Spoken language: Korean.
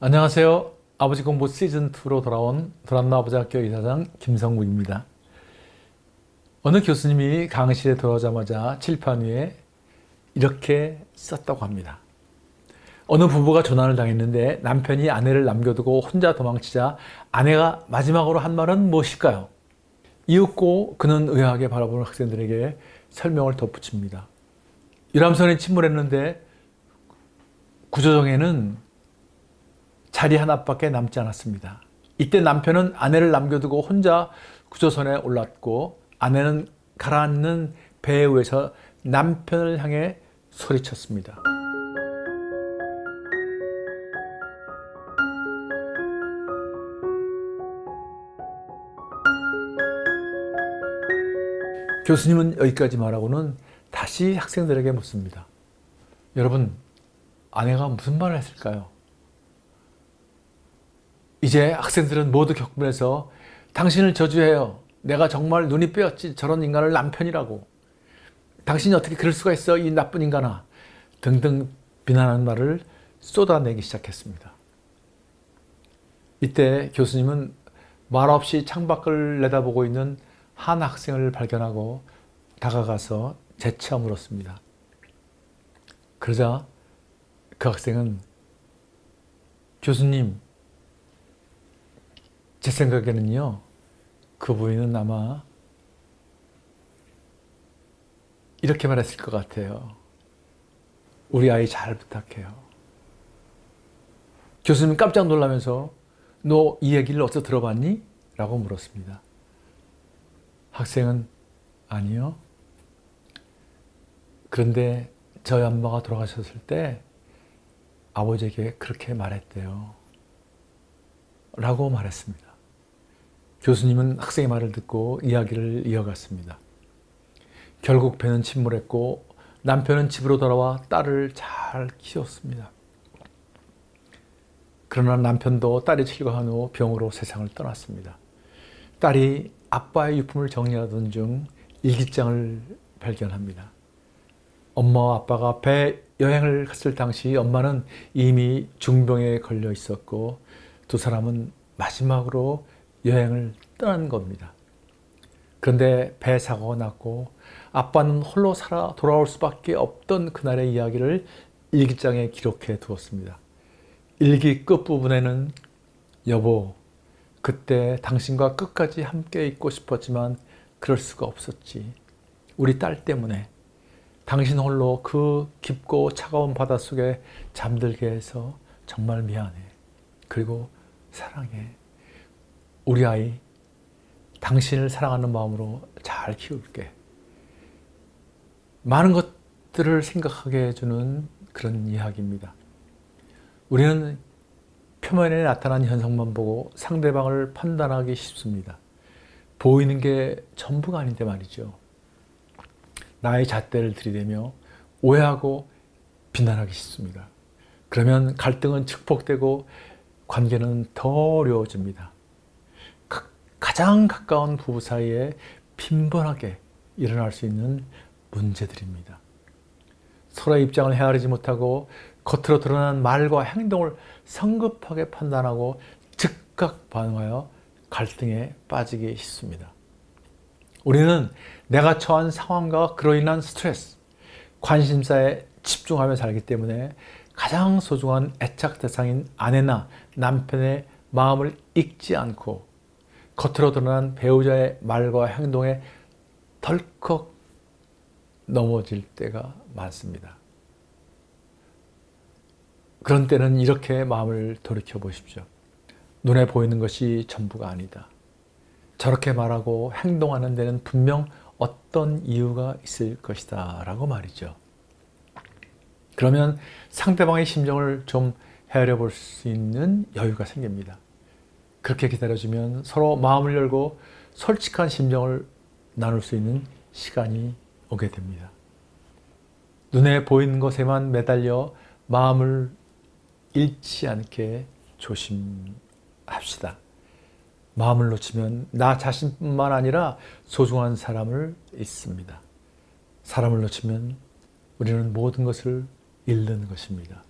안녕하세요. 아버지 공부 시즌2로 돌아온 도란노 아버지학교 이사장 김성국입니다. 어느 교수님이 강의실에 들어오자마자 칠판 위에 이렇게 썼다고 합니다. 어느 부부가 조난을 당했는데 남편이 아내를 남겨두고 혼자 도망치자 아내가 마지막으로 한 말은 무엇일까요? 이윽고 그는 의아하게 바라보는 학생들에게 설명을 덧붙입니다. 유람선이 침몰했는데 구조정에는 자리 하나밖에 남지 않았습니다. 이때 남편은 아내를 남겨두고 혼자 구조선에 올랐고 아내는 가라앉는 배 위에서 남편을 향해 소리쳤습니다. 교수님은 여기까지 말하고는 다시 학생들에게 묻습니다. 여러분, 아내가 무슨 말을 했을까요? 이제 학생들은 모두 격분해서 당신을 저주해요. 내가 정말 눈이 빼었지 저런 인간을 남편이라고. 당신이 어떻게 그럴 수가 있어 이 나쁜 인간아. 등등 비난하는 말을 쏟아내기 시작했습니다. 이때 교수님은 말없이 창밖을 내다보고 있는 한 학생을 발견하고 다가가서 재차 물었습니다. 그러자 그 학생은 교수님, 제 생각에는요, 그 부인은 아마 이렇게 말했을 것 같아요. 우리 아이 잘 부탁해요. 교수님 깜짝 놀라면서 너 이 얘기를 어디서 들어봤니? 라고 물었습니다. 학생은 아니요. 그런데 저희 엄마가 돌아가셨을 때 아버지에게 그렇게 말했대요. 라고 말했습니다. 교수님은 학생의 말을 듣고 이야기를 이어갔습니다. 결국 배는 침몰했고 남편은 집으로 돌아와 딸을 잘 키웠습니다. 그러나 남편도 딸이 출가한 후 병으로 세상을 떠났습니다. 딸이 아빠의 유품을 정리하던 중 일기장을 발견합니다. 엄마와 아빠가 배 여행을 갔을 당시 엄마는 이미 중병에 걸려 있었고 두 사람은 마지막으로 여행을 떠난 겁니다. 그런데 배 사고가 났고 아빠는 홀로 살아 돌아올 수밖에 없던 그날의 이야기를 일기장에 기록해 두었습니다. 일기 끝부분에는 여보, 그때 당신과 끝까지 함께 있고 싶었지만 그럴 수가 없었지. 우리 딸 때문에. 당신 홀로 그 깊고 차가운 바닷속에 잠들게 해서 정말 미안해. 그리고 사랑해. 우리 아이, 당신을 사랑하는 마음으로 잘 키울게. 많은 것들을 생각하게 해주는 그런 이야기입니다. 우리는 표면에 나타난 현상만 보고 상대방을 판단하기 쉽습니다. 보이는 게 전부가 아닌데 말이죠. 나의 잣대를 들이대며 오해하고 비난하기 쉽습니다. 그러면 갈등은 증폭되고 관계는 더 어려워집니다. 가장 가까운 부부 사이에 빈번하게 일어날 수 있는 문제들입니다. 서로의 입장을 헤아리지 못하고 겉으로 드러난 말과 행동을 성급하게 판단하고 즉각 반응하여 갈등에 빠지기 쉽습니다. 우리는 내가 처한 상황과 그로 인한 스트레스, 관심사에 집중하며 살기 때문에 가장 소중한 애착 대상인 아내나 남편의 마음을 읽지 않고 겉으로 드러난 배우자의 말과 행동에 덜컥 넘어질 때가 많습니다. 그런 때는 이렇게 마음을 돌이켜 보십시오. 눈에 보이는 것이 전부가 아니다. 저렇게 말하고 행동하는 데는 분명 어떤 이유가 있을 것이다 라고 말이죠. 그러면 상대방의 심정을 좀 헤아려 볼 수 있는 여유가 생깁니다. 그렇게 기다려주면 서로 마음을 열고 솔직한 심정을 나눌 수 있는 시간이 오게 됩니다. 눈에 보이는 것에만 매달려 마음을 잃지 않게 조심합시다. 마음을 놓치면 나 자신뿐만 아니라 소중한 사람을 잃습니다. 사람을 놓치면 우리는 모든 것을 잃는 것입니다.